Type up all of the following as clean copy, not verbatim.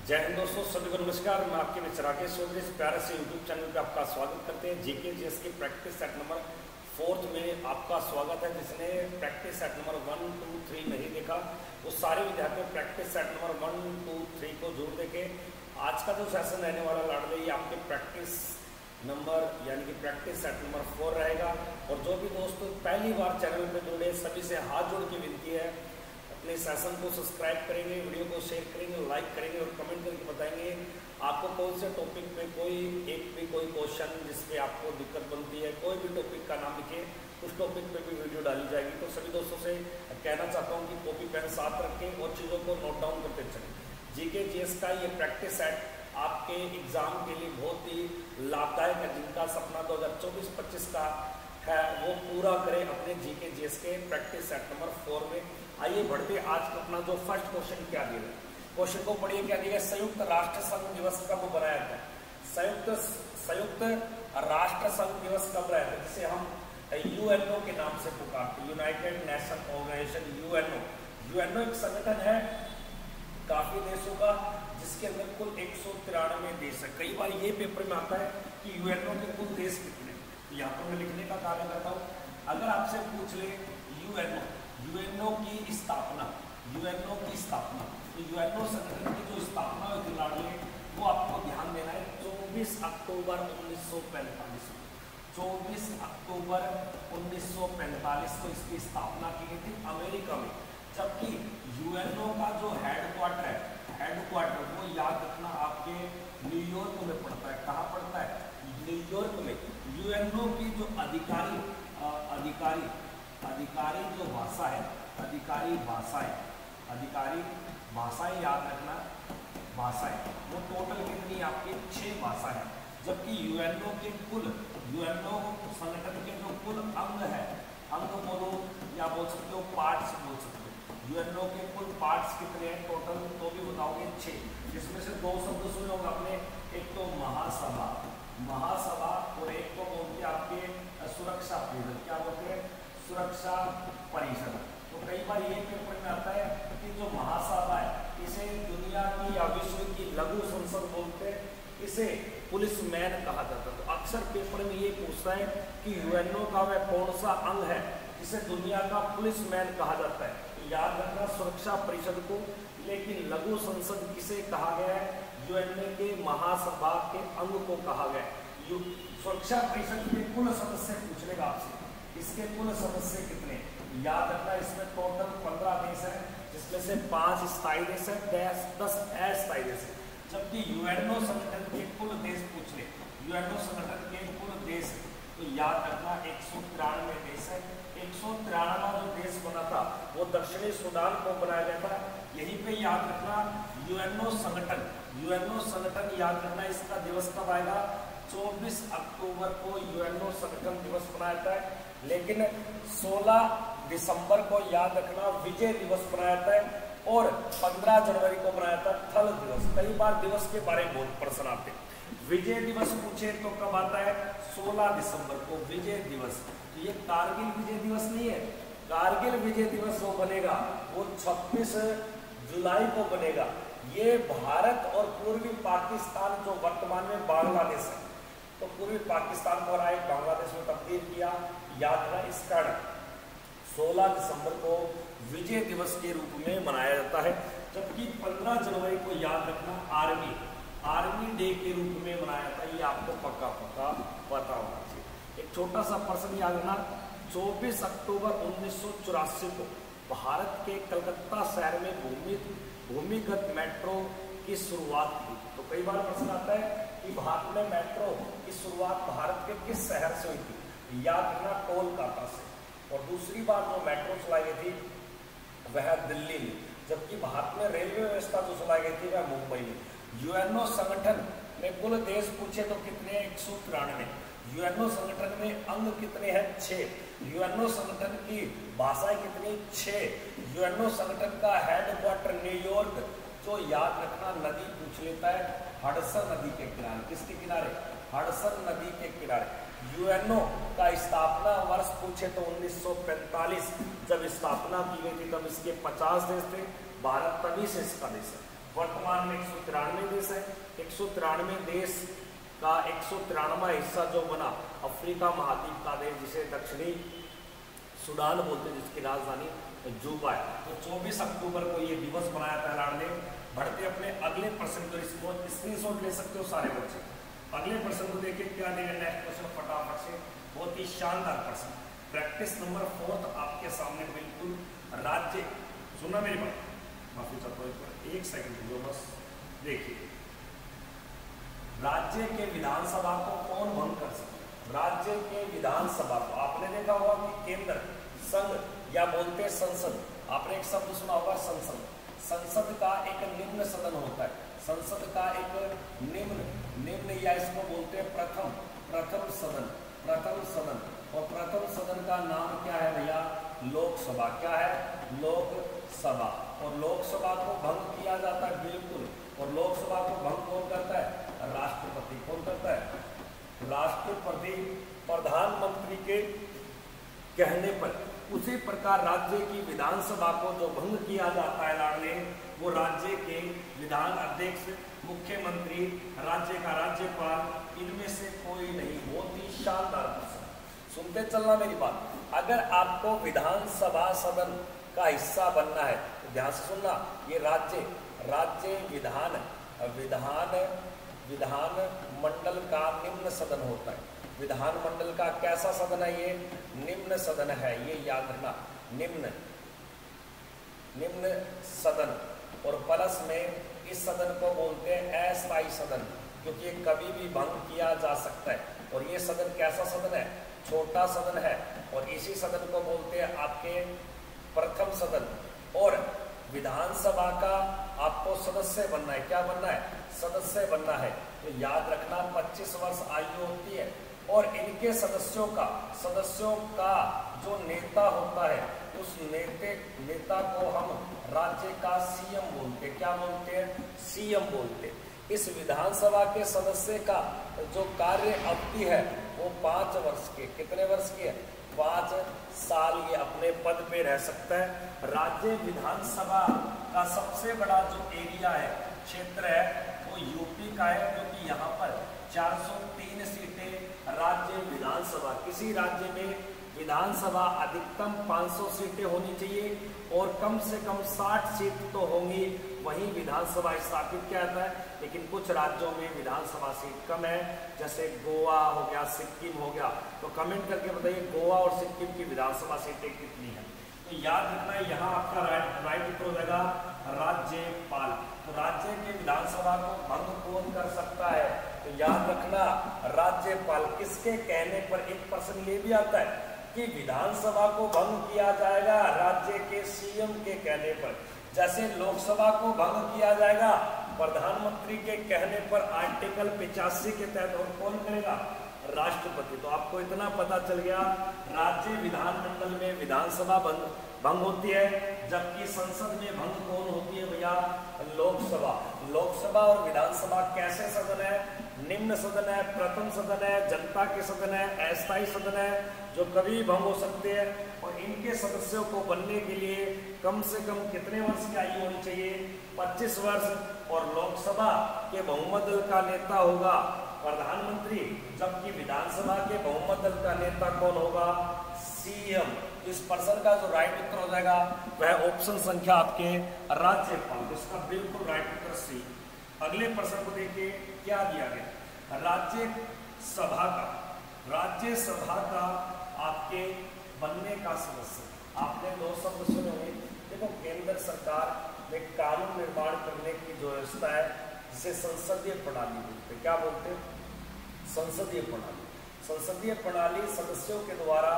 जय हिंद दोस्तों, सभी को नमस्कार। मैं आपके मित्र राकेश चौधरी इस प्यारे से यूट्यूब चैनल पे आपका स्वागत करते हैं। जीके जीएस के प्रैक्टिस सेट नंबर 4 में आपका स्वागत है। जिसने प्रैक्टिस सेट नंबर 1, 2, 3 नहीं देखा वो सारे विद्यार्थी प्रैक्टिस सेट नंबर 1, 2, 3 को जरूर देखें। आज का जो सेशन रहने वाला लाडले ये आपके प्रैक्टिस नंबर यानी कि प्रैक्टिस सेट नंबर 4 रहेगा। और जो भी दोस्त पहली बार चैनल पर जुड़े सभी से हाथ जोड़ की विनती है, अपने सेशन को सब्सक्राइब करेंगे, वीडियो को शेयर करेंगे, लाइक करेंगे और कमेंट करके बताएंगे आपको कौन से टॉपिक पे कोई क्वेश्चन जिसपे आपको दिक्कत बनती है। कोई भी टॉपिक का नाम लिखे, उस टॉपिक पे भी वीडियो डाली जाएगी। तो सभी दोस्तों से कहना चाहता हूँ कि कॉपी पेन साथ रखें और चीज़ों को नोट डाउन करते चलें। जीके जीएस का ये प्रैक्टिस सेट आपके एग्जाम के लिए बहुत ही लाभदायक है। जिनका सपना 2024-25 का है वो पूरा करें अपने जीके जीएस के प्रैक्टिस सेट नंबर 4 में। आइए बढ़ते आज का अपना जो फर्स्ट क्वेश्चन क्या दिया है, क्वेश्चन को पढ़िए। क्या दिया है? संयुक्त राष्ट्र संघ दिवस कब बनाया था? संयुक्त राष्ट्र संघ दिवस कब रहा था, जिसे हम यूएनओ के नाम से पुकारते, यूनाइटेड नेशन ऑर्गेनाइजेशन यूएनओ एक संगठन है काफी देशों का, जिसके अंदर कुल 193 देश है। कई बार ये पेपर में आता है कि यूएनओ के कुल देश कितने, यहाँ पर मैं लिखने का कार्य करता हूँ। अगर आपसे पूछ ले यूएनओ की स्थापना, तो यूएनओ संगठन की जो स्थापना हुई थी लाडले, वो आपको ध्यान देना है 24 अक्टूबर 1945 में। 24 अक्टूबर 1945 को इसकी स्थापना की गई थी अमेरिका में। जबकि यूएनओ का जो हेडक्वार्टर वो याद रखना आपके न्यूयॉर्क में पड़ता है। कहाँ पड़ता है? न्यूयॉर्क में। यूएनओ की जो अधिकारी जो भाषा है, अधिकारी भाषाएं याद रखना, वो टोटल कितनी आपकी 6 भाषा है। जबकि यूएनओ संगठन के जो कुल अंग बोलो या बोल सकते हो पार्ट्स बोल सकते हो। यूएनओ के कुल पार्ट्स कितने हैं टोटल, तो भी बताओगे 6। जिसमें से 2 शब्द सुने होंगे आपने, एक तो महासभा और एक को बोलते हैं आपके सुरक्षा परिषद। क्या बोलते हैं? सुरक्षा परिषद। तो कई बार ये पेपर में आता है कि जो महासभा है इसे दुनिया की या विश्व की लघु संसद बोलते हैं, इसे पुलिस मैन कहा जाता है। तो अक्सर पेपर में ये पूछता है कि यूएनओ का वह कौन सा अंग है जिसे दुनिया का पुलिस मैन कहा जाता है। याद रखना सुरक्षा परिषद को। लेकिन लघु संसद किसे कहा गया है? यूएनओ के महासभा के अंग को कहा गया है। सुरक्षा परिषद के कुल सदस्य पूछ लेगा आपसे, इसके कुल सदस्य कितने? याद रखना इसमें टोटल 15 देश है, जिसमें से 5 स्थायी देश है, 10 अस्थायी देश है। जबकि यूएनओ संगठन के कुल देश पूछ ले, यूएनओ संगठन के कुल देश तो याद रखना 193 देश है। 193वां जो देश बना था वो दक्षिणी सूडान को बनाया गया था। यहीं पे याद रखना यूएनओ संगठन याद रखना इसका दिवस कब आएगा? 24 अक्टूबर को यूएनओ संगठन दिवस मनाया जाता है। लेकिन 16 दिसंबर को याद रखना विजय दिवस मनाया जाता है और 15 जनवरी को मनाया जाता है थल दिवस। कई बार दिवस के बारे में बहुत प्रश्न आते हैं। विजय दिवस पूछे तो कब आता है? 16 दिसंबर को विजय दिवस। तो ये कारगिल विजय दिवस नहीं है। कारगिल विजय दिवस वो बनेगा वो 26 जुलाई को बनेगा। ये भारत और पूर्वी पाकिस्तान जो वर्तमान में बांग्लादेश है, तो पूर्वी पाकिस्तान को राय बांग्लादेश में तब्दील किया। याद रखना इस कारण 16 दिसंबर को विजय दिवस के रूप में मनाया जाता है। जबकि 15 जनवरी को याद रखना आर्मी डे के रूप में मनाया जाता है। ये आपको पक्का पता होना चाहिए। एक छोटा सा प्रश्न याद रखना, 24 अक्टूबर 1984 को भारत के कलकत्ता शहर में भूमिगत मेट्रो की शुरुआत की। तो कई बार प्रश्न आता है कि भारत में मेट्रो की शुरुआत भारत के किस शहर से हुई थी? याद रखना कोलकाता से। और दूसरी बार जो मेट्रो चलाई गई थी वह दिल्ली में। जबकि भारत में रेलवे व्यवस्था जो चलाई गई थी वह मुंबई में। यूएनओ संगठन में कुल देश पूछे तो कितने? 193। यूएनओ संगठन में अंग कितने हैं? 6। यूएनओ संगठन की भाषाएं कितनी? 6। यूएनओ संगठन का हेडक्वार्टर न्यूयॉर्क। जो याद रखना नदी पूछ लेता है हडसन नदी के किनारे। किसके किनारे? हडसन नदी के किनारे। यूएनओ का स्थापना वर्ष पूछे तो 1945 जब स्थापना की गई थी, तब इसके 50 देश थे। भारत तभी से इसका देश है। वर्तमान में 193 देश है। 193 देश का 193वां हिस्सा जो बना अफ्रीका महाद्वीप का देश, जिसे दक्षिणी सूडान बोलते हैं, जिसकी राजधानी जूबा है। तो 24 अक्टूबर को ये दिवस बनाया था ऐलान ने। बढ़ते अपने अगले प्रश्न को, इसको स्क्रीनशॉट ले सकते हो सारे बच्चे। अगले प्रश्न को देखिए क्या देगा नेक्स्ट क्वेश्चन फटाफट से, बहुत ही शानदार प्रश्न। प्रैक्टिस नंबर 4 आपके सामने बिल्कुल। राज्य, सुनना मेरी बात, माफी चाहता हूँ, एक सेकंड जो बस देखिए, राज्य के विधानसभा को कौन भंग कर सकता है? राज्य के विधानसभा को आपने देखा होगा कि केंद्र, संघ या बोलते संसद, आपने एक शब्द सुना होगा संसद। संसद का एक निम्न सदन होता है, संसद का एक निम्न या इसको बोलते हैं प्रथम सदन। और प्रथम सदन का नाम क्या है भैया? लोकसभा। क्या है? लोकसभा। और लोकसभा को भंग किया जाता है बिल्कुल। और लोकसभा को भंग कौन करता है? राष्ट्रपति। कौन करता है? राष्ट्रपति, प्रधानमंत्री के कहने पर। उसी प्रकार राज्य की विधानसभा को जो भंग किया जाता है लाडले, वो राज्य के विधान अध्यक्ष, मुख्यमंत्री, राज्य का राज्यपाल, इनमें से कोई नहीं। बहुत ही शानदार प्रश्न, सुनते चलना मेरी बात। अगर आपको विधानसभा सदन का हिस्सा बनना है तो ध्यान से सुनना। ये राज्य विधान मंडल का निम्न सदन होता है। विधान मंडल का कैसा सदन है? ये निम्न सदन है, ये याद रखना, निम्न सदन। और प्लस में इस सदन को बोलते हैं अस्थायी सदन, क्योंकि ये कभी भी भंग किया जा सकता है। और ये सदन कैसा सदन है? छोटा सदन है। और इसी सदन को बोलते हैं आपके प्रथम सदन। और विधानसभा का आपको सदस्य बनना है। क्या बनना है? सदस्य बनना है। तो याद रखना 25 वर्ष आयु होती है। और इनके सदस्यों का जो नेता होता है, उस नेता को हम राज्य का सीएम बोलते हैं। क्या बोलते हैं? सीएम बोलते हैं। इस विधानसभा के सदस्य का जो कार्य अवधि है वो 5 वर्ष के, कितने वर्ष की है? 5 साल ये अपने पद पे रह सकता है। राज्य विधानसभा का सबसे बड़ा जो एरिया है, क्षेत्र है, वो यूपी का है, क्योंकि यहाँ पर 403 सीटें राज्य विधानसभा। किसी राज्य में विधानसभा अधिकतम 500 सीटें होनी चाहिए और कम से कम 60 सीट तो होंगी, वहीं विधानसभा स्थापित किया जाता है। लेकिन कुछ राज्यों में विधानसभा सीट कम है, जैसे गोवा हो गया, सिक्किम हो गया। तो कमेंट करके बताइए गोवा और सिक्किम की विधानसभा सीटें कितनी है। तो याद रखना है, यहाँ आपका राइट उत्तर हो जाएगा राज्यपाल। तो राज्य के विधानसभा को भंग कौन कर सकता है? तो याद रखना राज्यपाल। किसके कहने पर? एक प्रश्न ये भी आता है कि विधानसभा को भंग किया जाएगा राज्य के सीएम के कहने पर। जैसे लोकसभा को भंग किया जाएगा प्रधानमंत्री के कहने पर आर्टिकल 85 के तहत। और कौन करेगा? राष्ट्रपति। तो आपको इतना पता चल गया, राज्य विधानमंडल में विधानसभा भंग होती है, जबकि संसद में भंग कौन होती है भैया? लोकसभा और विधानसभा कैसे सदन है? निम्न सदन है, प्रथम सदन है, जनता के सदन है, अस्थायी सदन है, जो कभी भंग हो सकते हैं। और इनके सदस्यों को बनने के लिए कम से कम कितने वर्ष की आयु होनी चाहिए? 25 वर्ष। और लोकसभा के बहुमत दल का नेता होगा प्रधानमंत्री, जबकि विधानसभा के बहुमत दल का नेता कौन होगा? सीएम। इस प्रश्न का जो राइट उत्तर हो जाएगा वह ऑप्शन संख्या आपके राज्यपाल। इसका बिल्कुल राइट उत्तर सी। अगले प्रश्न को देखिए क्या दिया गया। राज्यसभा का आपके बनने का सदस्य, आपने 2 शब्द सुने होंगे। देखो, केंद्र सरकार में कानून निर्माण करने की जो व्यवस्था है, जिसे संसदीय प्रणाली बोलते हैं। क्या बोलते हैं? संसदीय प्रणाली। संसदीय प्रणाली सदस्यों के द्वारा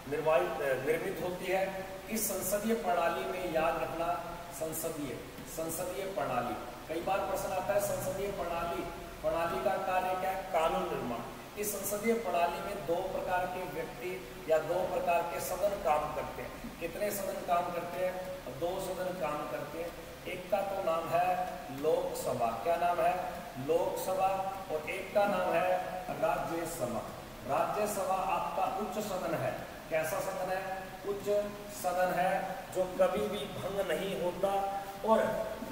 निर्मित होती है। इस संसदीय प्रणाली में याद रखना संसदीय प्रणाली। कई बार प्रश्न आता है संसदीय प्रणाली का कार्य क्या है? कानून निर्माण। इस संसदीय प्रणाली में 2 प्रकार के व्यक्ति या 2 प्रकार के सदन काम करते हैं। कितने सदन काम करते हैं? 2 सदन काम करते हैं। एक का तो नाम है लोकसभा। क्या नाम है? लोकसभा। और एक का नाम है राज्यसभा। राज्यसभा आपका उच्च सदन है। कैसा सदन है? उच्च सदन है, जो कभी भी भंग नहीं होता और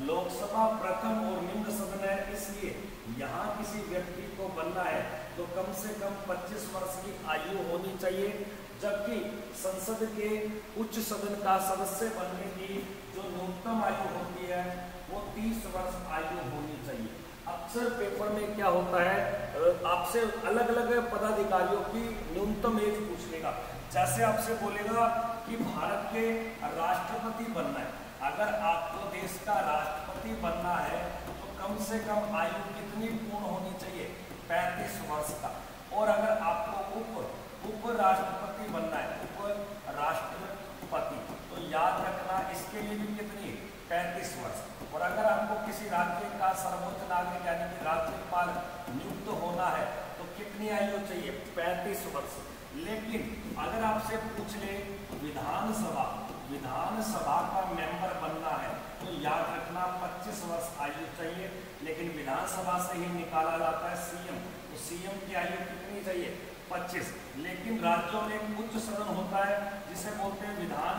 लोकसभा प्रथम और निम्न सदन है, इसलिए यहाँ किसी व्यक्ति को बनना है तो कम से कम 25 वर्ष की आयु होनी चाहिए, जबकि संसद के उच्च सदन का सदस्य बनने की जो न्यूनतम आयु होती है वो 30 वर्ष आयु होनी चाहिए। अक्सर पेपर में क्या होता है, आपसे अलग अलग पदाधिकारियों की न्यूनतम एज पूछ लेगा। जैसे आपसे बोलेगा कि भारत के राष्ट्रपति बनना है, अगर आपको देश का राष्ट्रपति बनना है तो कम से कम आयु कितनी पूर्ण होनी चाहिए, 35 वर्ष का। और अगर आपको उप राष्ट्रपति बनना है, उप राष्ट्रपति, तो याद रखना इसके लिए भी कितनी, 35 वर्ष। और अगर आपको किसी राज्य का सर्वोच्च नागरिक यानी कि राज्यपाल नियुक्त होना है तो कितनी आयु चाहिए, 35 वर्ष। लेकिन अगर आपसे पूछ ले विधानसभा का मेंबर बनना है तो याद रखना 25 वर्ष आयु चाहिए। लेकिन विधानसभा से ही निकाला जाता है सीएम, तो सीएम की आयु कितनी चाहिए, 25। लेकिन राज्यों में एक उच्च सदन होता है जिसे बोलते हैं विधान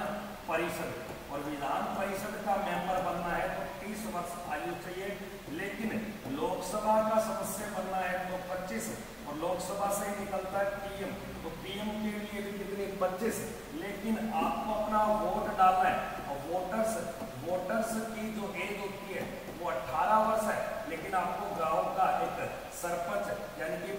परिषद, और विधान परिषद का मेंबर बनना है तो 30 वर्ष आयु चाहिए। लेकिन लोकसभा का सदस्य बनना है तो 25, और लोकसभा से ही निकलता है पीएम, तो पीएम के लिए भी कितनी, 25। लेकिन आपको अपना वोट डालना है, और वोटर्स की जो एज होती है वो 18 वर्ष है। लेकिन आपको गांव का एक सरपंच यानी कि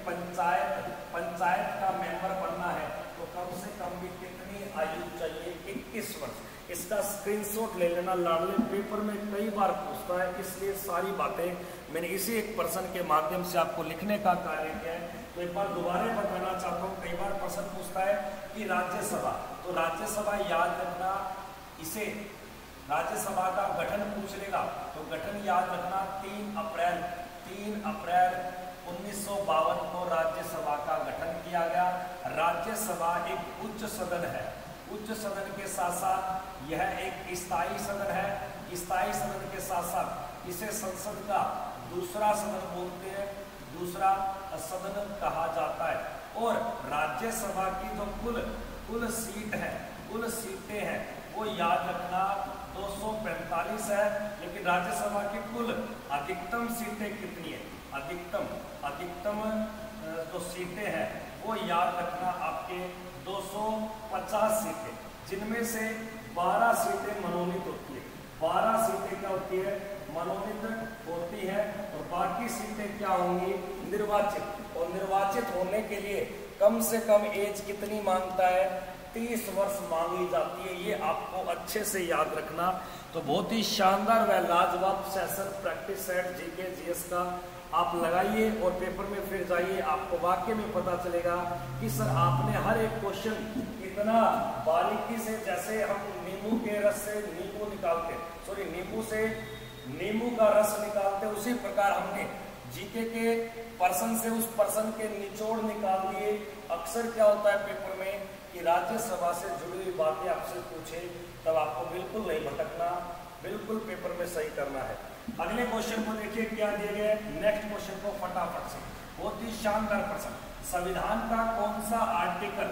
पंचायत का मेंबर बनना है तो कम से कम भी कितनी आयु चाहिए, 21 वर्ष। इसका स्क्रीनशॉट ले लेना, लाडले पेपर में कई बार पूछता है, इसलिए सारी बातें मैंने इसी एक प्रश्न के माध्यम से आपको लिखने का कार्य किया है। तो एक बार दोबारा बताना चाहता हूँ, कई बार प्रश्न पूछता है कि राज्यसभा, तो राज्यसभा याद रखना, इसे राज्यसभा का गठन पूछ लेगा तो गठन याद रखना 3 अप्रैल 1952 को राज्यसभा का गठन किया गया। राज्यसभा एक उच्च सदन है, उच्च सदन के साथ साथ यह एक स्थायी सदन है। स्थायी सदन के साथ साथ इसे संसद का दूसरा सदन बोलते हैं, दूसरा सदन कहा जाता है। और राज्यसभा की जो कुल सीटें हैं वो याद रखना 245 है। लेकिन राज्यसभा की कुल अधिकतम सीटें कितनी है, अधिकतम जो सीटें हैं वो याद रखना आपके 250 सीटें, जिनमें से 12 सीटें मनोनीत होती है। 12 सीटें क्या होती है, मनोनीत होती है, और बाकी सीटें क्या होंगी, निर्वाचित। और निर्वाचित होने के लिए कम से कम एज कितनी मांगता है, 30 वर्ष मांगी जाती है। ये आपको अच्छे से याद रखना। तो बहुत ही शानदार व लाजवाब session practice set GK GS का आप लगाइए और पेपर में फिर जाइए, आपको वाकई में पता चलेगा कि सर आपने हर एक क्वेश्चन इतना बारीकी से, जैसे हम नींबू के रस से नींबू निकालते, नींबू से नींबू का रस निकालते, उसी प्रकार हमने जीके के पर्सन से उस पर्सन के निचोड़ निकाल दिए। अक्सर क्या होता है पेपर में कि राज्यसभा से जुड़ी हुई बातें आपसे पूछे, तब आपको बिल्कुल नहीं भटकना, बिल्कुल पेपर में सही करना है। अगले क्वेश्चन को देखिए क्या दिए गए, नेक्स्ट क्वेश्चन को फटाफट से, बहुत ही शानदार प्रश्न। संविधान का कौन सा आर्टिकल,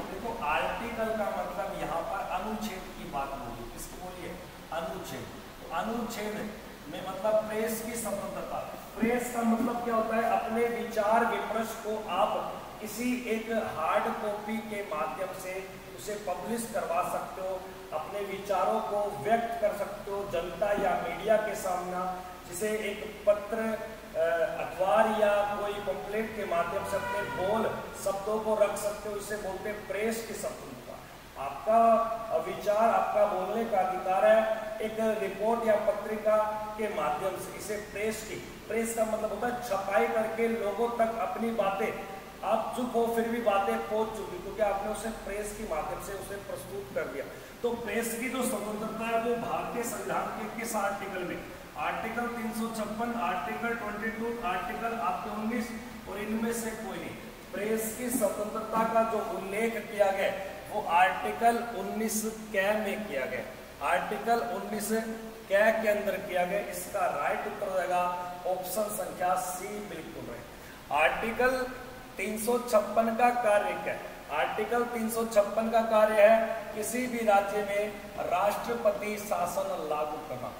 देखो आर्टिकल का मतलब यहाँ पर अनुच्छेद की बात बोली, किसकी बोलिए, अनुच्छेद। तो अनुच्छेद में मतलब प्रेस की स्वतंत्रता। प्रेस का मतलब क्या होता है, अपने विचार विमर्श को आप किसी एक हार्ड कॉपी के माध्यम से उसे पब्लिश करवा सकते हो, अपने विचारों को व्यक्त कर सकते हो जनता या मीडिया के सामने, जिसे एक पत्र, अखबार या कोई पंपलेट के माध्यम से अपने बोल शब्दों को रख सकते हो। इसे बोलते हैं प्रेस की स्वतंत्रता। आपका विचार, आपका बोलने का अधिकार है। एक रिपोर्ट या पत्रिका के माध्यम से, इसे प्रेस का मतलब होता है छपाई करके लोगों तक अपनी बातें, आप चुप हो फिर भी बातें पहुंच चुकी क्योंकि आपने उसे प्रेस के माध्यम से उसे प्रस्तुत कर दिया। तो प्रेस की जो स्वतंत्रता है वो भारतीय संविधान के किस आर्टिकल में, आर्टिकल 356, आर्टिकल 22, आर्टिकल आपके 19, और इनमें से कोई नहीं। प्रेस की स्वतंत्रता का जो उल्लेख किया गया वो आर्टिकल 19 कै में किया गया, आर्टिकल 19 कै के अंदर किया गया। इसका राइट उत्तर हो जाएगा ऑप्शन संख्या सी, बिल्कुल है। आर्टिकल 356 का कार्य क्या है, आर्टिकल 356 का कार्य है किसी भी राज्य में राष्ट्रपति शासन लागू करना।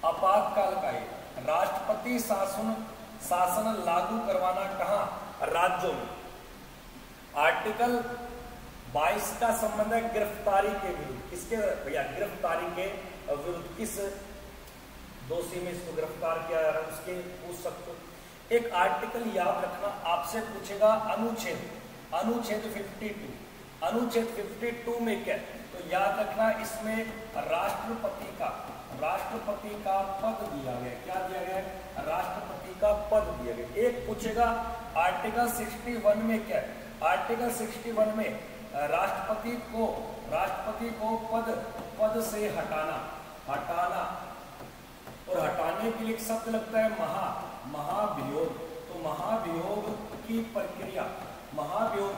आपातकाल का ये राष्ट्रपति शासन लागू करवाना कहां? राज्यों में। आर्टिकल 22 का संबंध है गिरफ्तारी के विरुद्ध। किसके भैया? गिरफ्तारी के विरुद्ध। किस दोषी में इसको गिरफ्तार किया जा रहा है उसके पूछ सकते हो। एक आर्टिकल याद रखना, आपसे पूछेगा अनुच्छेद 52। अनुच्छेद 52 में क्या? तो याद रखना इसमें राष्ट्रपति का पद दिया गया। क्या दिया गया? राष्ट्रपति का पद दिया गया। एक पूछेगा आर्टिकल 61 में क्या? आर्टिकल 61 में राष्ट्रपति को पद से हटाना और हटाने के लिए एक शब्द लगता है महाभियोग। तो महाभियोग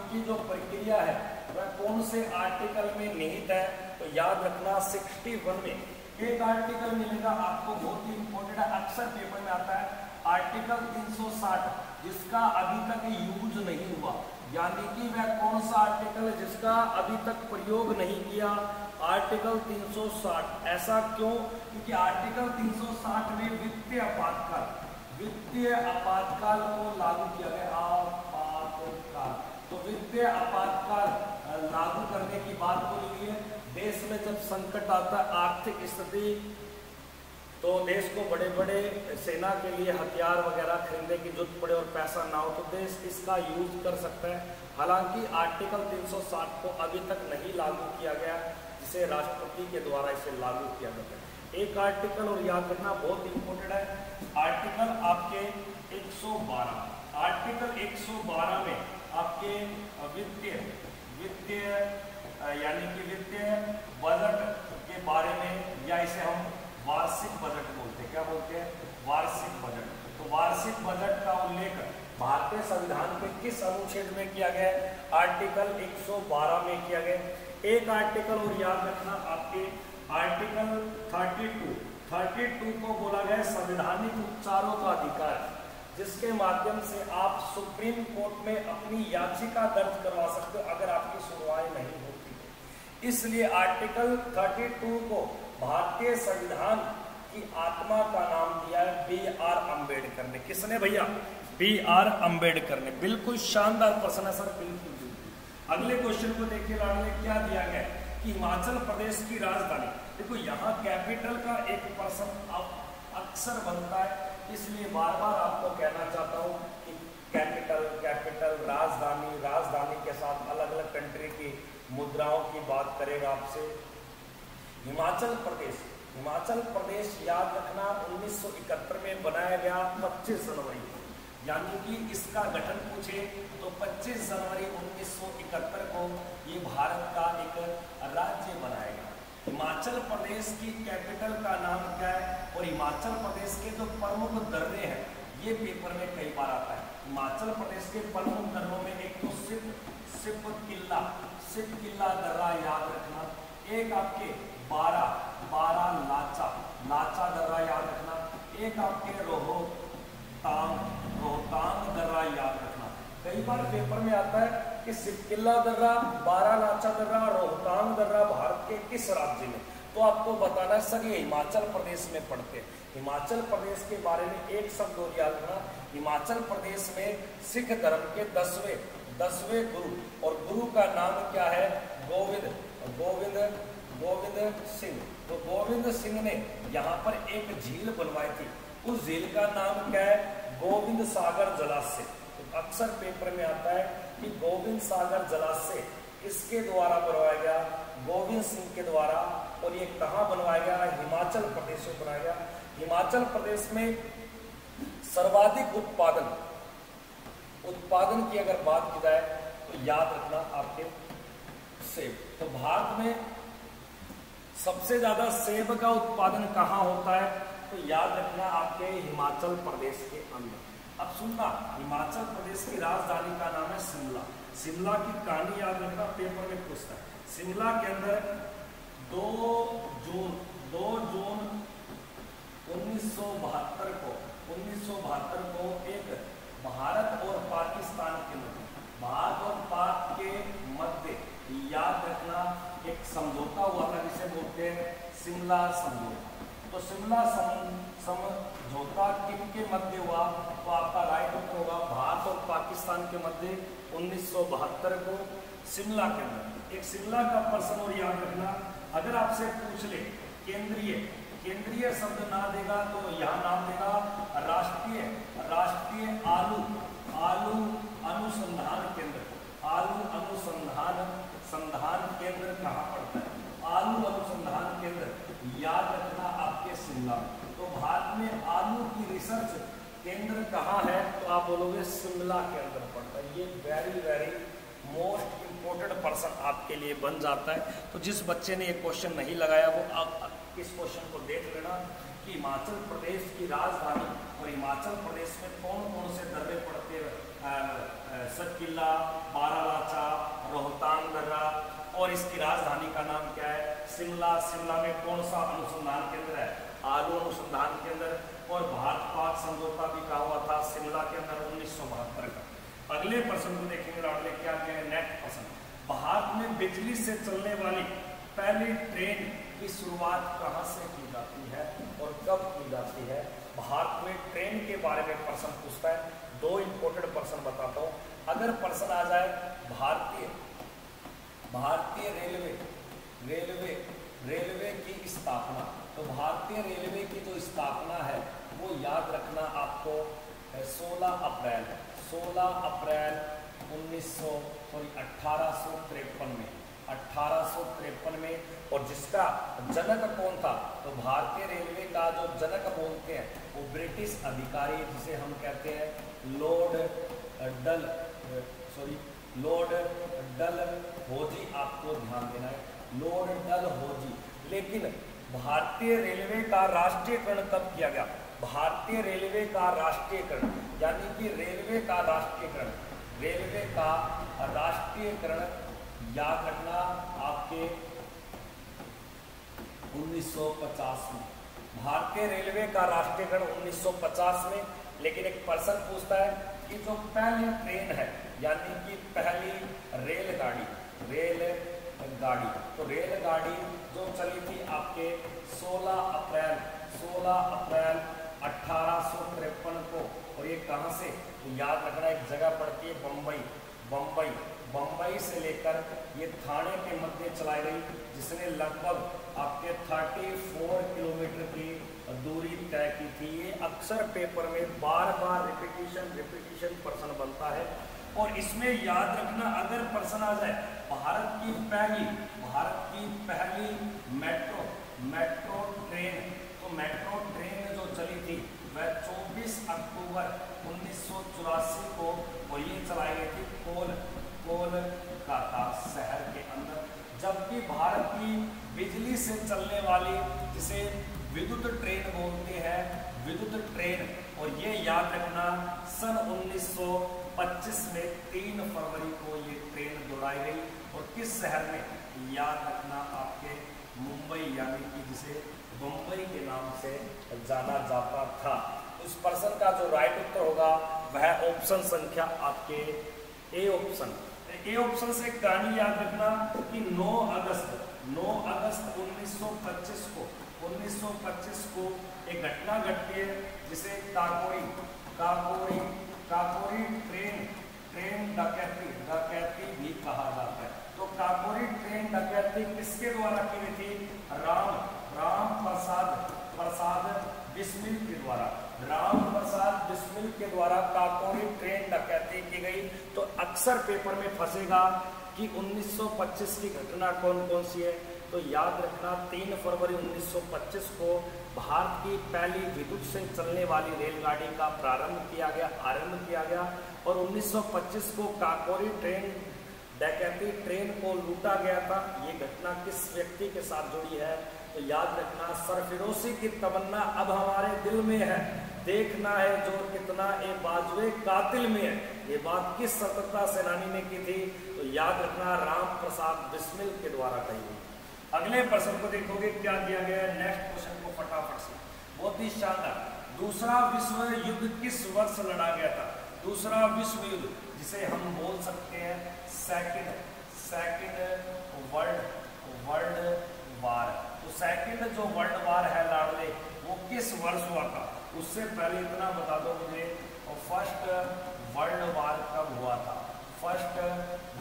की जो प्रक्रिया है वह कौन से आर्टिकल में निहित है? तो याद रखना 61 में एक आर्टिकल मिलेगा आपको, बहुत ही इंपॉर्टेंट है, अक्सर पेपर में आता है। आर्टिकल 360 जिसका अभी तक यूज नहीं हुआ, यानी कि वह कौन सा आर्टिकल है जिसका अभी तक प्रयोग नहीं किया? आर्टिकल 360। ऐसा क्यों? क्योंकि आर्टिकल 360 में वित्तीय आपातकाल को लागू किया गया। आपातकाल, तो वित्तीय आपातकाल लागू करने की बात बोली है। देश में जब संकट आता है, आर्थिक स्थिति, तो देश को बड़े बड़े सेना के लिए हथियार वगैरह खरीदने की जरूरत पड़े और पैसा ना हो, तो देश इसका यूज कर सकता है। हालांकि आर्टिकल 360 को अभी तक नहीं लागू किया गया, जिसे राष्ट्रपति के द्वारा इसे लागू किया जाता है। एक आर्टिकल और याद रखना बहुत इंपॉर्टेंट है, आर्टिकल आपके 112। आर्टिकल 112 में आपके वित्तीय यानी कि वित्तीय बजट के बारे में, या इसे हम वार्षिक बजट बोलते हैं। क्या बोलते हैं? वार्षिक बजट। तो वार्षिक बजट का उल्लेख भारतीय संविधान के किस अनुच्छेद में किया गया है? आर्टिकल 112 में किया गया। एक आर्टिकल और याद रखना आपके आर्टिकल 32 को बोला गया संवैधानिक उपचारों का अधिकार, जिसके माध्यम से आप सुप्रीम कोर्ट में अपनी याचिका दर्ज करवा सकते हो अगर आपकी सुनवाई नहीं होती है। इसलिए आर्टिकल 32 को भारतीय संविधान की आत्मा का नाम दिया है B.R. अम्बेडकर ने। किसने भैया? B.R. अम्बेडकर ने। बिल्कुल शानदार प्रश्न है सर, बिल्कुल। अगले क्वेश्चन को देखिए, लाडले क्या दिया गया कि हिमाचल प्रदेश की राजधानी, देखो यहाँ कैपिटल का एक प्रश्न अक्सर बनता है, इसलिए बार बार आपको कहना चाहता हूँ कि कैपिटल राजधानी के साथ अलग अलग कंट्री की मुद्राओं की बात करेगा आपसे। हिमाचल प्रदेश याद रखना 1971 में बनाया गया 25 जनवरी, यानी कि इसका गठन पूछे तो 25 जनवरी 1971 को ये भारत का एक राज्य बनाएगा। हिमाचल प्रदेश की कैपिटल का नाम क्या है? और हिमाचल प्रदेश के जो प्रमुख दर्रे हैं, ये पेपर में कई बार आता है। हिमाचल प्रदेश के प्रमुख दर्रों में एक तो सिप किला दर्रा याद रखना, एक आपके बारा लाचा दर्रा याद रखना, एक आपके रोहतांग दर्रा याद रखना। कई बार पेपर में आता है कि सिपकिल्ला दर्रा, बारा लाचा दर्रा, रोहतांग दर्रा भारत के किस राज्य में? तो आपको बताना है सर ये हिमाचल प्रदेश में पड़ते हैं। हिमाचल प्रदेश के बारे में एक शब्द और याद रखना, हिमाचल प्रदेश में सिख धर्म के 10वें गुरु, और गुरु का नाम क्या है? गोविंद सिंह। तो गोविंद सिंह ने यहाँ पर एक झील बनवाई थी, उस झील का नाम क्या है? गोविंद सागर जलाशय। तो अक्सर पेपर में आता है कि गोविंद सागर जलाशय किसके द्वारा बनवाया गया? गोविंद सिंह के द्वारा। और ये कहाँ बनवाया गया? हिमाचल प्रदेश में बनाया गया। हिमाचल प्रदेश में सर्वाधिक उत्पादन की अगर बात की जाए तो याद रखना आपके सेब। तो भारत में सबसे ज्यादा सेब का उत्पादन कहाँ होता है? तो याद रखना आपके हिमाचल प्रदेश के अंदर। अब सुनना, हिमाचल प्रदेश की राजधानी का नाम है शिमला। शिमला की कहानी याद रखना, पेपर में पूछता है। शिमला के अंदर 2 जून 1972 को एक भारत और पाकिस्तान के मध्य भारत और पाक के मध्य याद रखना एक समझौता हुआ था जिसे बोलते हैं शिमला समझौता। तो शिमला समझौता किनके मध्य हुआ? तो आपका राइट उत्तर होगा भारत और पाकिस्तान के मध्य 1972 को शिमला के अंदर। एक शिमला का प्रश्न और याद रखना, अगर आपसे पूछ ले केंद्रीय शब्द ना देगा तो यहाँ नाम देगा राष्ट्रीय आलू अनुसंधान केंद्र। आलू अनुसंधान केंद्र कहाँ पड़ता है? आलू अनुसंधान केंद्र याद रखना आपके शिमला में। तो भारत में आलू की रिसर्च केंद्र कहाँ है? तो आप बोलोगे शिमला के अंदर पड़ता है। ये वेरी मोस्ट इम्पोर्टेंट पर्सन आपके लिए बन जाता है। तो जिस बच्चे ने ये क्वेश्चन नहीं लगाया वो आप इस क्वेश्चन को देख लेना कि हिमाचल प्रदेश की राजधानी और हिमाचल प्रदेश में कौन कौन से दर्रे पड़ते हैं? सतकिला, बारालाचा, रोहतांग दर्रा, और इसकी राजधानी का नाम क्या है? शिमला। शिमला में कौन सा अनुसंधान केंद्र है? आलू अनुसंधान केंद्र। और भारत पाक समझौता भी कहा हुआ था शिमला के अंदर 1972 का। अगले प्रश्न को देखेंगे अगले क्या कह नेक्स्ट प्रश्न, भारत में बिजली से चलने वाली पहली ट्रेन की शुरुआत कहां से की जाती है और कब की जाती है? भारत में ट्रेन के बारे में प्रश्न पूछता है। दो इंपॉर्टेंट प्रश्न बताता हूं। अगर प्रश्न आ जाए भारतीय रेलवे की स्थापना, तो भारतीय रेलवे की जो स्थापना है वो याद रखना आपको 16 अप्रैल 1853 में। और जिसका जनक कौन था? तो भारतीय रेलवे का जो जनक बोलते हैं वो ब्रिटिश अधिकारी जिसे हम कहते हैं लॉर्ड डलहौजी। आपको ध्यान देना है लॉर्ड डलहौजी। लेकिन भारतीय रेलवे का राष्ट्रीयकरण कब किया गया? भारतीय रेलवे का राष्ट्रीयकरण यानी कि रेलवे का राष्ट्रीयकरण याद रखना आपके 1950 में। भारतीय रेलवे का राष्ट्रीयकरण 1950 में। लेकिन एक प्रश्न पूछता है कि जो पहली ट्रेन है यानी कि पहली रेलगाड़ी तो रेलगाड़ी जो चली थी आपके 16 अप्रैल 1853 को। और ये कहाँ से? तो याद रखना एक जगह पड़ती है बम्बई से लेकर ये थाने के मध्य चलाई गई, जिसने लगभग आपके 34 किलोमीटर की दूरी तय की थी। ये अक्सर पेपर में बार रिपीटिशन प्रश्न बनता है। और इसमें याद रखना अगर प्रश्न आ जाए भारत की पहली मेट्रो ट्रेन, तो मेट्रो ट्रेन जो चली थी वह 24 अक्टूबर 1984 को और ये चलाई गई थी कोलकाता शहर के अंदर। जबकि भारत की बिजली से चलने वाली जिसे विद्युत ट्रेन बोलते हैं और ये याद रखना सन 1925 में 3 फरवरी को ये ट्रेन दौड़ाई गई। और किस शहर में? याद रखना आपके मुंबई यानी कि जिसे बम्बई के नाम से जाना जाता था। इस प्रश्न का जो राइट उत्तर होगा वह ऑप्शन संख्या आपके ए ऑप्शन से कहानी याद रखना कि 9 अगस्त 1925 को एक घटना घटती है जिसे काकोरी ट्रेन डकैती भी कहा जाता है। तो काकोरी ट्रेन डकैती किसके द्वारा की गई थी? राम प्रसाद बिस्मिल के द्वारा काकोरी ट्रेन डकैती की गई। तो अक्सर पेपर में फंसेगा कि 1925 की घटना कौन कौन सी है? तो याद रखना 3 फरवरी 1925 को भारत की पहली विद्युत से चलने वाली रेलगाड़ी का आरंभ किया गया और 1925 को काकोरी ट्रेन डकैती ट्रेन को लूटा गया था। ये घटना किस व्यक्ति के साथ जुड़ी है? तो याद रखना सरफिरोशी की तमन्ना अब हमारे दिल में है, देखना है जो कितना ए बाजुए कातिल में है। ये बात किस स्वतंत्रता सेनानी ने की थी? तो याद रखना राम प्रसाद बिस्मिल के द्वारा कही गई। अगले प्रश्न को देखोगे क्या दिया गया है। नेक्स्ट क्वेश्चन को फटाफट से, बहुत ही शानदार। दूसरा विश्व युद्ध किस वर्ष लड़ा गया था? दूसरा विश्व युद्ध जिसे हम बोल सकते हैं सेकंड वर्ल्ड वार। तो सेकंड जो वर्ल्ड वार है लाडले, वो किस वर्ष हुआ था? उससे पहले इतना बता दो मुझे, फर्स्ट वर्ल्ड वार कब हुआ था? फर्स्ट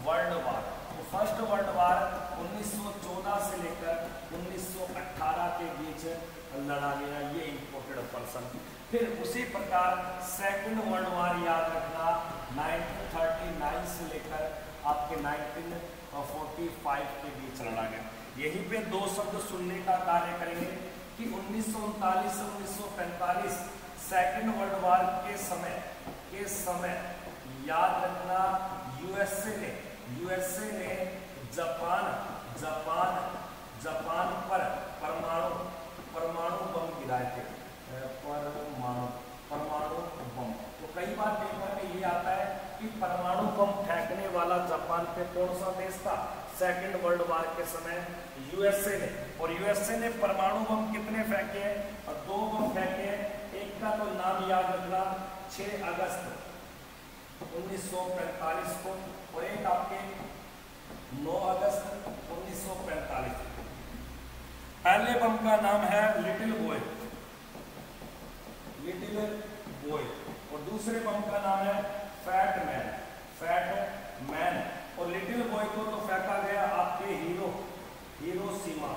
वर्ल्ड वार, तो फर्स्ट वर्ल्ड वार 1914 से लेकर 1918 के बीच लड़ा गया। ये इंपोर्टेड पर्सन। फिर उसी प्रकार सेकंड वर्ल्ड वार याद रखना 1939 से लेकर आपके 1945 के बीच लड़ा गया। यहीं पे दो शब्द सुनने का कार्य करेंगे कि 1939 से 1945 सेकंड वर्ल्ड वार के समय याद रखना यूएसए ने जापान पर परमाणु बम गिराए थे। परमाणु बम, तो कई बार पेपर में ये आता है कि परमाणु बम फेंकने वाला जापान पे कौन सा देश था? सेकंड वर्ल्ड वार के समय यूएसए ने। और यूएसए ने परमाणु बम कितने फेंके हैं? और 2 बम फेंके हैं। एक का तो नाम याद रखना 6 अगस्त 1945 को, और एक आपके 9 अगस्त 1945। पहले बम का नाम है लिटिल बॉय, और दूसरे बम का नाम है फैट मैन। और लिटिल बॉय को तो फेंका गया आपके हिरोशिमा,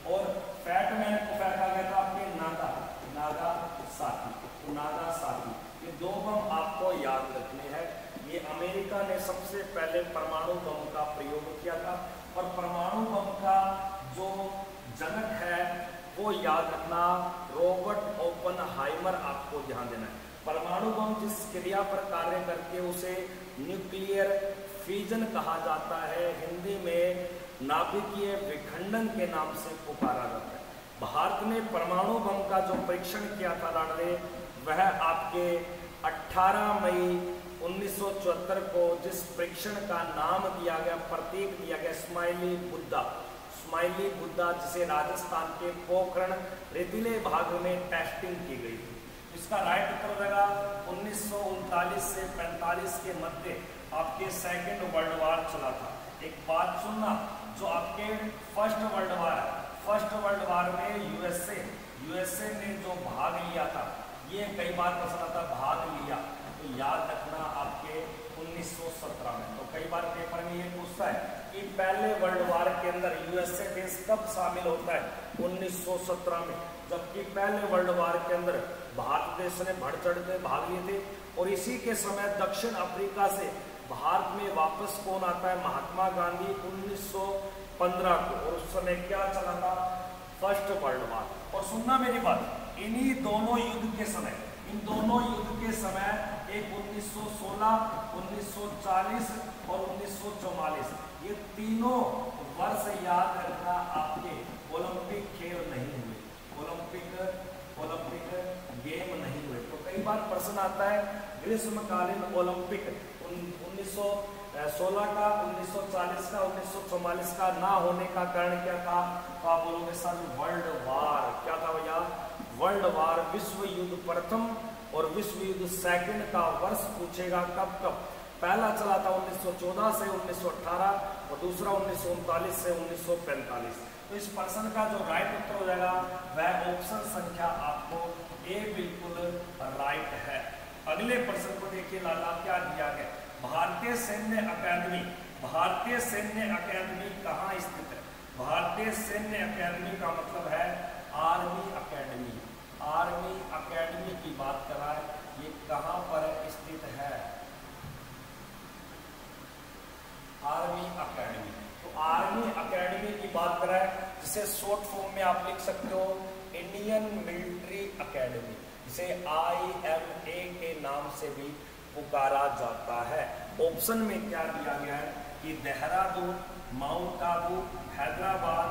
और फैट मैन को फेंका गया था आपके नागासाकी। ये 2 बम आपको याद रखने हैं। ये अमेरिका ने सबसे पहले परमाणु बम का प्रयोग किया था, और परमाणु बम का जो जनक है वो याद रखना रॉबर्ट ओपनहाइमर। आपको ध्यान देना है, परमाणु बम जिस क्रिया पर कार्य करके उसे न्यूक्लियर फ्यूजन कहा जाता है, हिंदी में नाभिकीय विखंडन के नाम से पुकारा जाता है। भारत ने परमाणु बम का जो परीक्षण किया था लाडले, वह आपके 18 मई 1974 को, जिस परीक्षण का नाम दिया गया, प्रतीक दिया गया स्माइली बुद्धा, जिसे राजस्थान के पोखरण रेतीले भाग में टेस्टिंग की गई थी। इसका राइट उत्तर रहेगा 1939 से 45 के मध्य आपके सेकंड वर्ल्ड वार चला था। एक बात सुनना, जो आपके फर्स्ट वर्ल्ड वार में यूएसए ने जो भाग लिया था, ये कई बार प्रश्न आता भाग लिया, तो याद रखना आपके 1917 में। तो कई बार पेपर में ये पूछता है कि पहले वर्ल्ड वार के अंदर यूएसए देश कब शामिल होता है? 1917 में, जबकि पहले वर्ल्ड वार के अंदर भारत देश ने बढ़ चढ़ के भाग लिए थे। और इसी के समय दक्षिण अफ्रीका से भारत में वापस कौन आता है? महात्मा गांधी 1915 को, और उस समय क्या चला था? First world war. और सुनना मेरी बात, इन्हीं दोनों युद्ध के समय, एक 1916, 1940 और 1944, ये तीनों वर्ष याद रखना आपके ओलंपिक खेल नहीं हुए, ओलंपिक गेम नहीं हुए। तो कई बार प्रश्न आता है ग्रीष्मकालीन ओलंपिक 1916 का, 1940 का, 1944 का ना होने का कारण क्या था? तो आप बोलोगे सर वर्ल्ड वार। क्या था भैया? वर्ल्ड वार, विश्व युद्ध प्रथम और विश्व युद्ध सेकंड का वर्ष पूछेगा कब। पहला चला था 1914 से 1918 और दूसरा 1939 से 1945। तो इस प्रश्न का जो राइट उत्तर हो जाएगा वह ऑप्शन संख्या आपको ए बिल्कुल राइट है। अगले प्रश्न को देखिए लाला, क्या दिया गया? भारतीय सैन्य अकादमी कहाँ स्थित है? भारतीय सैन्य अकादमी का मतलब है आर्मी अकेडमी। आर्मी अकेडमी की बात कर रहा है, ये कहाँ पर स्थित है? Army academy. तो आर्मी अकेडमी की बात कर रहा है, जिसे शॉर्ट फॉर्म में आप लिख सकते हो इंडियन मिलिट्री अकेडमी, जिसे IMA के नाम से भी पुकारा जाता है। ऑप्शन में क्या दिया गया है कि देहरादून, माउंट आबू, हैदराबाद,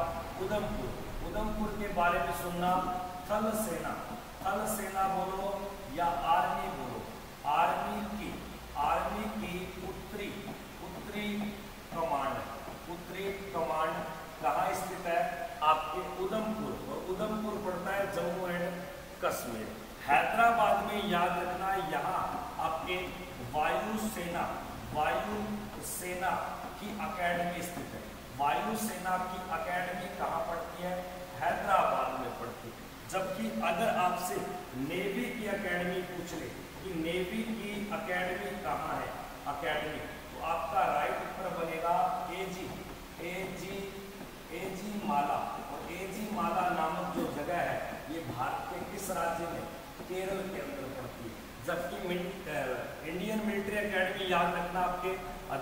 उधमपुर के बारे में सुनना। थल सेना बोलो या आर्मी बोलो। आर्मी की उत्तरी कमांड कहाँ स्थित है? आपके उधमपुर, और उधमपुर पड़ता है जम्मू एंड कश्मीर। हैदराबाद में याद रखना, यहाँ आपके वायुसेना, वायुसेना की अकेडमी स्थित है। वायुसेना की अकेडमी कहाँ पड़ती है? हैदराबाद में पड़ती है। जबकि अगर आपसे नेवी की अकेडमी पूछ ले कि नेवी की अकेडमी कहाँ है, अकेडमी, तो आपका राइट उत्तर बनेगा एजी माला। और एजी माला नामक जो जगह है ये भारत के किस राज्य में? केरल के अंदर पड़ती है। जबकि इंडियन मिलिट्री एकेडमी याद रखना आपके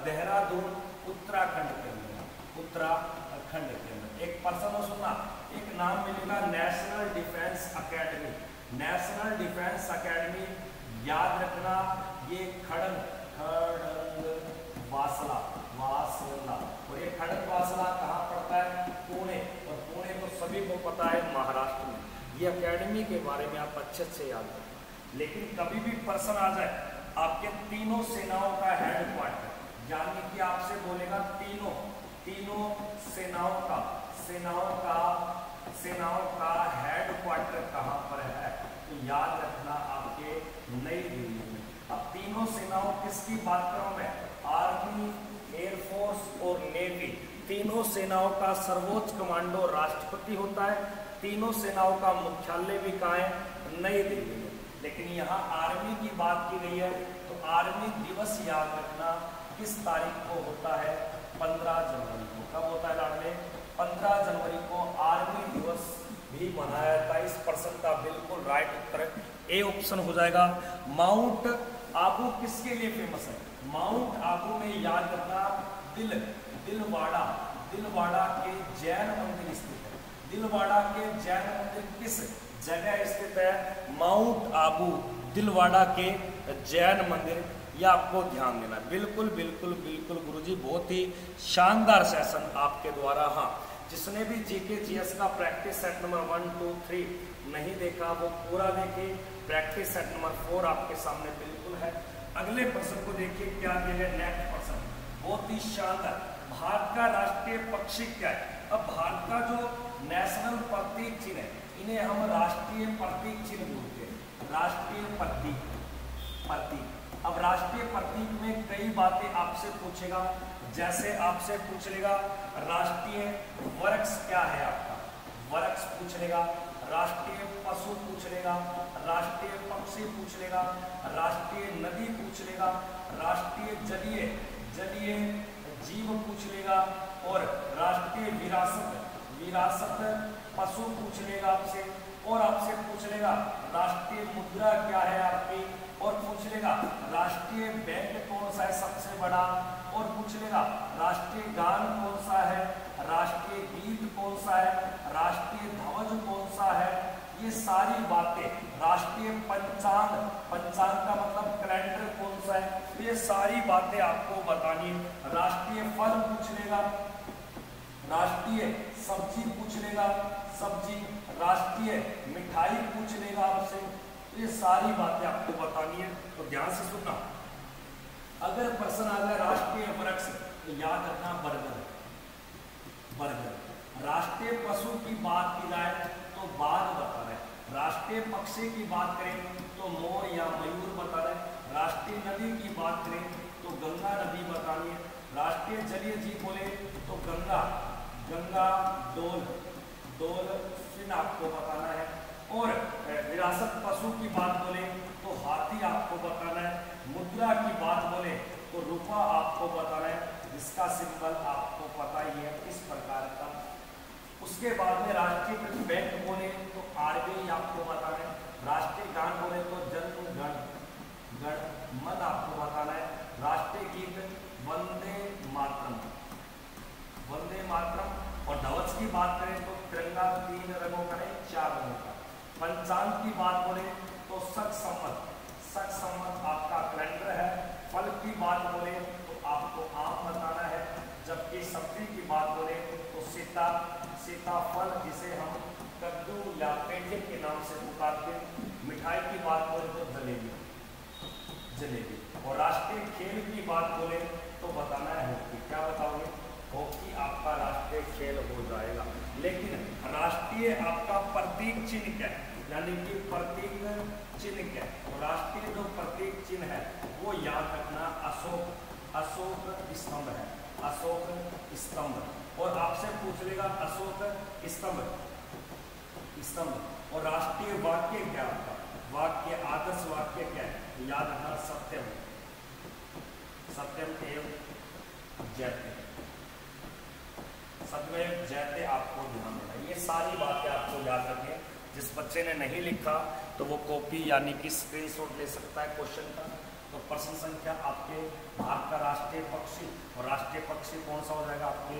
देहरादून उत्तराखंड के अंदर, उत्तराखंड के अंदर। एक पर्सन सुनना, एक नाम मिलेगा national defence academy. National defence academy याद रखना, ये खड़ंग वासला, और ये खड़ंग वासला कहाँ पड़ता है? पुणे। और पुणे तो सभी को पता है महाराष्ट्र में। ये एकेडमी के बारे में आप अच्छे से याद रखें। लेकिन कभी भी पर्सन आ जाए आपके तीनों सेनाओं का हेडक्वार्टर, यानी कि आपसे बोलेगा तीनों सेनाओं का हेडक्वार्टर कहाँ पर है, तो याद रखना आपके नई दिल्ली में। अब तीनों सेनाओं किसकी बात करूं मैं? आर्मी, एयरफोर्स और नेवी। तीनों सेनाओं का सर्वोच्च कमांडो राष्ट्रपति होता है। तीनों सेनाओं का मुख्यालय भी कहाँ है? नई दिल्ली में। लेकिन यहाँ आर्मी की बात की गई है, तो आर्मी दिवस याद रखना किस तारीख को होता है? 15 जनवरी को। कब होता है लाडले? 15 जनवरी को आर्मी दिवस भी मनाया जाता है। इस प्रश्न का बिल्कुल राइट उत्तर ए ऑप्शन हो जाएगा। माउंट आबू किसके लिए फेमस है? माउंट आबू में याद रखना दिलवाड़ा के जैन मंदिर स्थित है। दिलवाड़ा के जैन मंदिर किस जगह स्थित है? माउंट आबू, दिलवाड़ा के जैन मंदिर। यह आपको ध्यान देना। बिल्कुल बिल्कुल बिल्कुल गुरुजी, बहुत ही शानदार सेशन आपके द्वारा। हाँ, जिसने भी जीके जीएस का प्रैक्टिस सेट नंबर 1, 2, 3 नहीं देखा वो पूरा देखे। प्रैक्टिस सेट नंबर 4 आपके सामने बिल्कुल है। अगले प्रश्न को देखिए क्या दिया गया। नेक्स्ट प्रश्न बहुत ही शानदार। भारत का राष्ट्रीय पक्षी क्या है? अब भारत का जो नेशनल प्रतीक चिन्ह है, इन्हें हम राष्ट्रीय प्रतीक चिन्ह बोलते हैं। राष्ट्रीय प्रतीक। अब राष्ट्रीय प्रतीक में कई बातें आपसे पूछेगा। जैसे आपसे पूछ लेगा राष्ट्रीय वृक्ष क्या है आपका, वृक्ष पूछ लेगा। राष्ट्रीय पशु पूछ लेगा, राष्ट्रीय पक्षी पूछ लेगा, राष्ट्रीय नदी पूछ लेगा, राष्ट्रीय जलीय जीव पूछ लेगा, और राष्ट्रीय विरासत पशु पूछ लेगा आपसे। और आपसे पूछ लेगा राष्ट्रीय मुद्रा क्या है आपकी, और पूछ लेगा राष्ट्रीय बैंक कौन सा है सबसे बड़ा, और पूछ लेगा राष्ट्रीय गान कौन सा है, राष्ट्रीय गीत कौन सा है, राष्ट्रीय ध्वज कौन सा है। ये सारी बातें, राष्ट्रीय पंचांग का मतलब कैलेंडर कौन सा है, ये सारी बातें आपको बतानी है। राष्ट्रीय फल पूछ लेगा, राष्ट्रीय सब्जी पूछ लेगा, सब्जी, राष्ट्रीय मिठाई पूछ लेगा आपसे। ये सारी बातें आपको बतानी है, तो ध्यान से सुनना। अगर प्रश्न आ जाए राष्ट्रीय वृक्ष, तो याद रखना बरगद। राष्ट्रीय पशु की बात की जाए तो बाघ बता रहे। राष्ट्रीय पक्षी की बात करें तो मोर या मयूर बता रहे। राष्ट्रीय नदी की बात करें तो गंगा नदी बतानी है। राष्ट्रीय जलीय जीव बोले तो गंगा, डॉल्फिन आपको बताना है। और विरासत पशु की बात बोले तो हाथी आपको बताना है। मुद्रा की बात बोले तो रुपया आपको बताना है, जिसका सिंबल आपको पता ही है इस प्रकार का। उसके बाद में राष्ट्रीय बैंक बोले तो आरबीआई आपको बताना है। राष्ट्रीय गान बोले तो जन गण मन आपको बताना है। राष्ट्रीय गीत वंदे मातरम। और ध्वज की बात करें तो तिरंगा 3 रंगों का नहीं 4 रंगों का। पंचांग की बात बोले तो सख संवत आपका कैलेंडर है। फल की बात बोले तो आपको आम बताना है। जबकि सब्जी की बात बोले तो सीताफल, जिसे हम कद्दू या पेठे के नाम से पुकारते हैं। मिठाई की बात बोले तो जलेबी। और राष्ट्रीय खेल की बात बोले तो बताना है हॉकी। क्या बताओगे? हॉकी आपका राष्ट्रीय खेल हो जाएगा। लेकिन राष्ट्रीय आपका प्रतीक चिन्ह क्या है? यानी कि प्रतीक चिन्ह क्या है, तो राष्ट्रीय जो प्रतीक चिन्ह है वो याद रखना अशोक स्तंभ है, अशोक स्तंभ। और आपसे पूछ लेगा अशोक स्तंभ और राष्ट्रीय वाक्य क्या आपका, वाक्य आदर्श वाक्य क्या है, याद रखना सत्यम एवं जयते, सत्यमेव जयते आपको ध्यान देना। ये सारी बातें आपको याद रखें। जिस बच्चे ने नहीं लिखा तो वो कॉपी यानी कि स्क्रीनशॉट ले सकता है क्वेश्चन का। तो प्रश्न संख्या आपके भारत का राष्ट्रीय पक्षी, और राष्ट्रीय पक्षी कौन सा हो जाएगा आपके,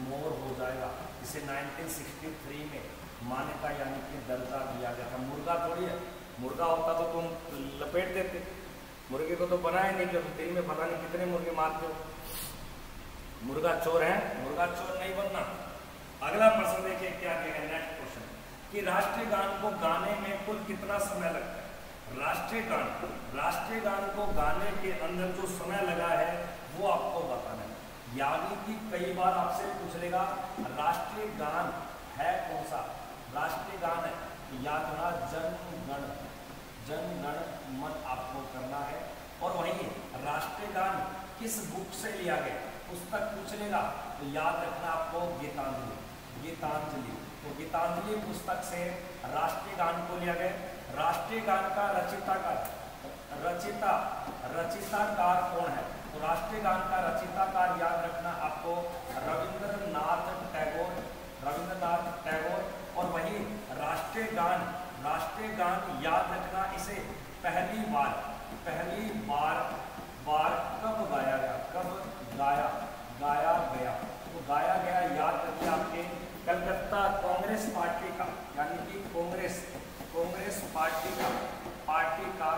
मोर हो जाएगा। इसे 1963 में मान्यता यानी कि दर्जा दिया गया था। मुर्गा थोड़ी है, मुर्गा होता तो तुम लपेट देते, मुर्गे को तो बनाया नहीं, जब दिन में पता नहीं कितने मुर्गे मारते हो। मुर्गा चोर है, मुर्गा चोर नहीं बनना। अगला प्रश्न देखिए क्या कहेगा, नेक्स्ट क्वेश्चन कि राष्ट्रीय गान को गाने में कुल कितना समय लगता है। राष्ट्रीय गान को गाने के अंदर जो समय लगा है वो आपको बताना है। यानी कि कई बार आपसे पूछ लेगा राष्ट्रीय गान है कौन सा, राष्ट्रीय गान है याद रखना जन गण मन आपको करना है। और वहीं राष्ट्रीय गान किस बुक से लिया गया, पुस्तक पूछ लेगा तो याद रखना आपको गीतांजलि। तो गीतांजलि पुस्तक से राष्ट्रीय गान को लिया गया। राष्ट्रीय गान का रचिताकार कौन है, तो राष्ट्रीय गान का रचिताकार याद रखना आपको रविंद्रनाथ टैगोर। और वही राष्ट्रीय गान याद रखना इसे पहली बार कब गाया गया, तो गाया गया याद रखिए आपके कलकत्ता कांग्रेस पार्टी का, यानी कि कांग्रेस पार्टी का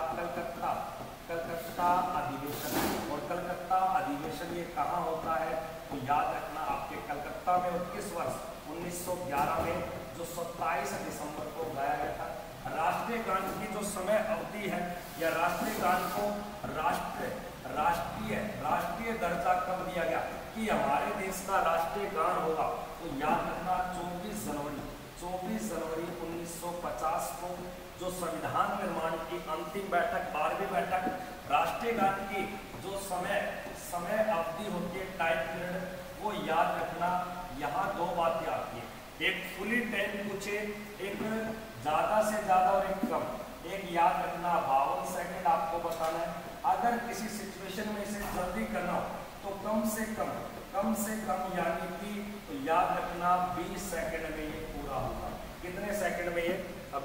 कलकत्ता अधिवेशन। और कलकत्ता अधिवेशन ये कहाँ होता है, तो याद रखना आपके कलकत्ता में 21 वर्ष 1911 में जो 27 दिसंबर को गाया गया था। राष्ट्रीय गान की जो समय अवधि है या राष्ट्रीय गान को राष्ट्रीय दर्जा कब दिया गया कि हमारे देश का राष्ट्रीय गान होगा, तो याद रखना 24 जनवरी 1950 को जो संविधान निर्माण की अंतिम बैठक 12वीं बैठक राष्ट्रीय गान की जो समय अवधि होती है टाइम पीरियड, वो याद रखना। यहाँ दो बातें आती है, एक फुली टाइम पूछे, एक ज्यादा से ज्यादा और एक कम। एक याद रखना 52 सेकंड आपको बताना है। अगर किसी सिचुएशन में इसे जल्दी करना हो तो कम से कम यानी कि तो याद रखना 20 सेकंड में ये पूरा होगा। कितने सेकंड में ये,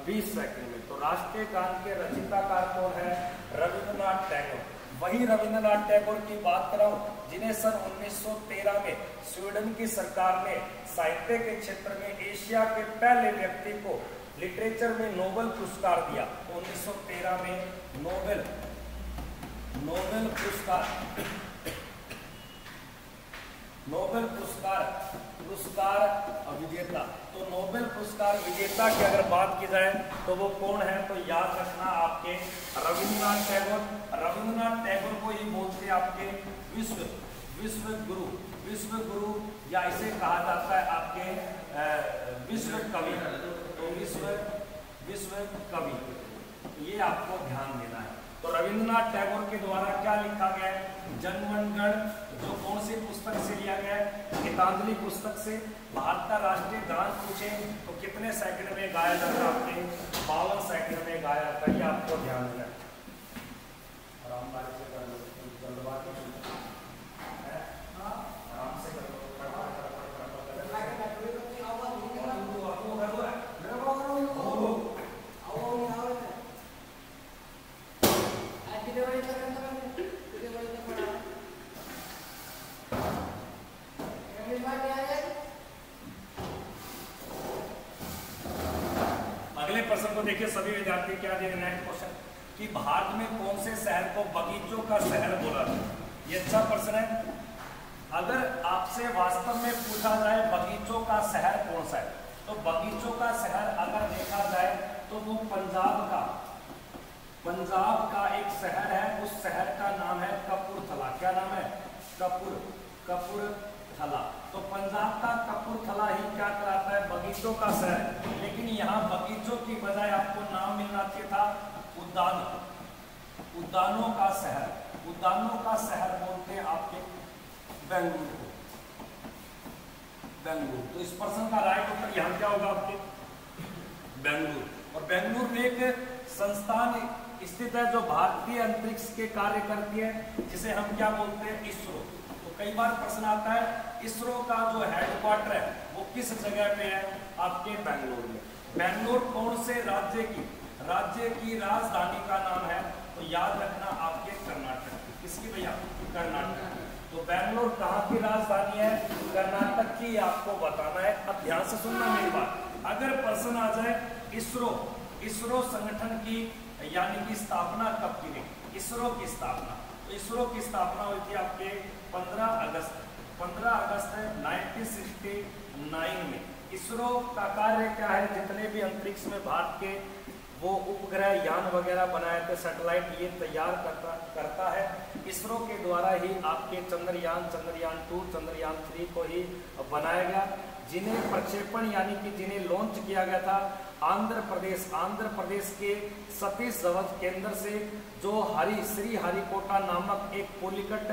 20 सेकंड में। तो राष्ट्रीय गान के रचयिताकार कौन है, रविंद्रनाथ टैगोर। वही रविंद्रनाथ टैगोर की बात कराऊं जिन्हें सन 1913 में स्वीडन की सरकार ने साहित्य के क्षेत्र में एशिया के पहले व्यक्ति को लिटरेचर में नोबेल पुरस्कार दिया। तो 1913 में नोबेल पुरस्कार विजेता। तो नोबेल पुरस्कार विजेता की अगर बात की जाए तो वो कौन है, तो याद रखना आपके रविंद्रनाथ टैगोर को ही बोलते हैं आपके विश्व गुरु या इसे कहा जाता है आपके विश्व कवि। तो विश्व कवि, ये आपको ध्यान देना है। तो रविंद्रनाथ टैगोर के द्वारा क्या लिखा गया है, जनगण मन, जो कौन सी पुस्तक से लिया गया है, गीतांजलि पुस्तक से। भारत का राष्ट्रीय गान पूछे तो कितने सेकंड में गाया जाता है, आपके 52 सेकंड में गाया जाता है। ये आपको ध्यान देना है। आराम से कर लो, जल्दबाजी आराम से कर लो। अगले प्रश्न को देखिए सभी विद्यार्थी, क्या दे नेक्स्ट क्वेश्चन कि भारत में कौन से शहर को बगीचों का शहर बोला जाता है। ये अच्छा प्रश्न है। अगर आपसे वास्तव में पूछा जाए बगीचों का शहर कौन सा है, तो बगीचों का शहर अगर देखा जाए तो वो पंजाब का एक शहर है। उस शहर का नाम है कपूरथला। क्या नाम है, कपूरथला। तो पंजाब का कपूरथला ही क्या कहलाता है, बगीचों का शहर। लेकिन यहाँ बगीचों की बजाय आपको राज्य था उद्यान, उद्यानों का शहर, उद्यानों का शहर बोलते हैं आपके बेंगलुरु को, बेंगलुरु। तो इस प्रश्न का राइट उत्तर यहाँ क्या होगा आपके बेंगलुरु। और बेंगलुरु में एक संस्थान स्थित है जो भारतीय अंतरिक्ष के कार्य करती है, जिसे हम क्या बोलते हैं इसरो। तो कई बार प्रश्न आता है इसरो का जो हेडक्वार्टर है वो किस जगह पे है, आपके बेंगलुरु में। बेंगलुरु कौन से राज्य की राजधानी का नाम है, तो याद रखना आपके कर्नाटक की। किसकी भैया, कर्नाटक। तो बेंगलुरु कहाँ की राजधानी है, कर्नाटक की, आपको बताना है। अब ध्यान से सुनना मेरी बात। अगर प्रश्न आ जाए इसरो संगठन की यानी कि स्थापना कब की गई, इसरो की स्थापना, तो इसरो की स्थापना हुई थी आपके 15 अगस्त 1969 में। इसरो का कार्य क्या है, जितने भी अंतरिक्ष में भारत के वो उपग्रह यान वगैरह बनाए थे, सैटेलाइट, ये तैयार करता है। इसरो के द्वारा ही आपके चंद्रयान 2, चंद्रयान 3 को ही बनाया गया, जिन्हें प्रक्षेपण यानी कि जिन्हें लॉन्च किया गया था आंध्र प्रदेश के सतीश धवन केंद्र से, जो श्री हरिकोटा नामक एक पोलिकट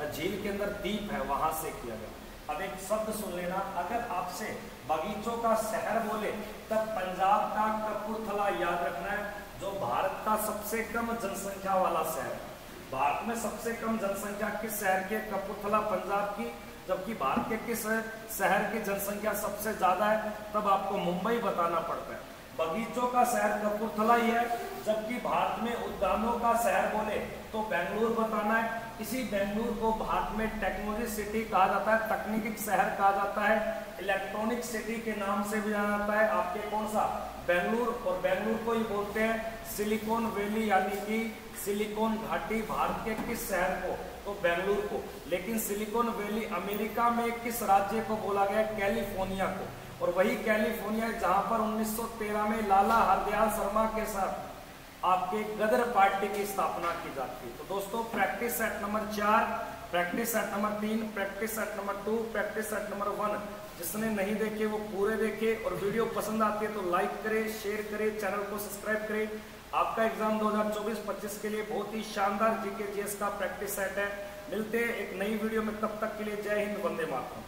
झील के अंदर द्वीप है, वहां से किया गया। अब एक शब्द सुन लेना, अगर आपसे बगीचों का शहर बोले तब पंजाब का कपूरथला याद रखना है, जो भारत का सबसे कम जनसंख्या वाला शहर। भारत में सबसे कम जनसंख्या किस शहर की, कपूरथला पंजाब की। जबकि भारत के किस शहर की जनसंख्या सबसे ज्यादा है, तब आपको मुंबई बताना पड़ता है। बगीचों का शहर कपूरथला ही है, जबकि भारत में उद्यानों का शहर बोले तो बेंगलुरु बताना है। इसी बेंगलुरु को भारत में टेक्नोलॉजी सिटी कहा जाता है, तकनीकी शहर कहा जाता है, इलेक्ट्रॉनिक सिटी के नाम से भी जाना जाता है आपके कौन सा, बेंगलुरु। और बेंगलुरु को ही बोलते हैं सिलिकॉन वैली यानी कि सिलिकॉन घाटी। भारत के किस शहर को, तो बेंगलुरु को। लेकिन सिलिकॉन वैली अमेरिका में किस राज्य को बोला गया, कैलिफोर्निया को। और वही कैलिफोर्निया जहां पर 1913 में लाला हरदयाल शर्मा के साथ आपके गदर पार्टी की स्थापना की जाती है। तो दोस्तों practice set number 4, practice set number 3, practice set number 2, practice set number 1 जिसने नहीं देखे वो पूरे देखे। और वीडियो पसंद आती है तो लाइक करें, शेयर करें, चैनल को सब्सक्राइब करें। आपका एग्जाम 2024-25 के लिए बहुत ही शानदार जीके जीएस का प्रैक्टिस सेट है। मिलते हैं एक नई वीडियो में, तब तक के लिए जय हिंद, वंदे मातरम।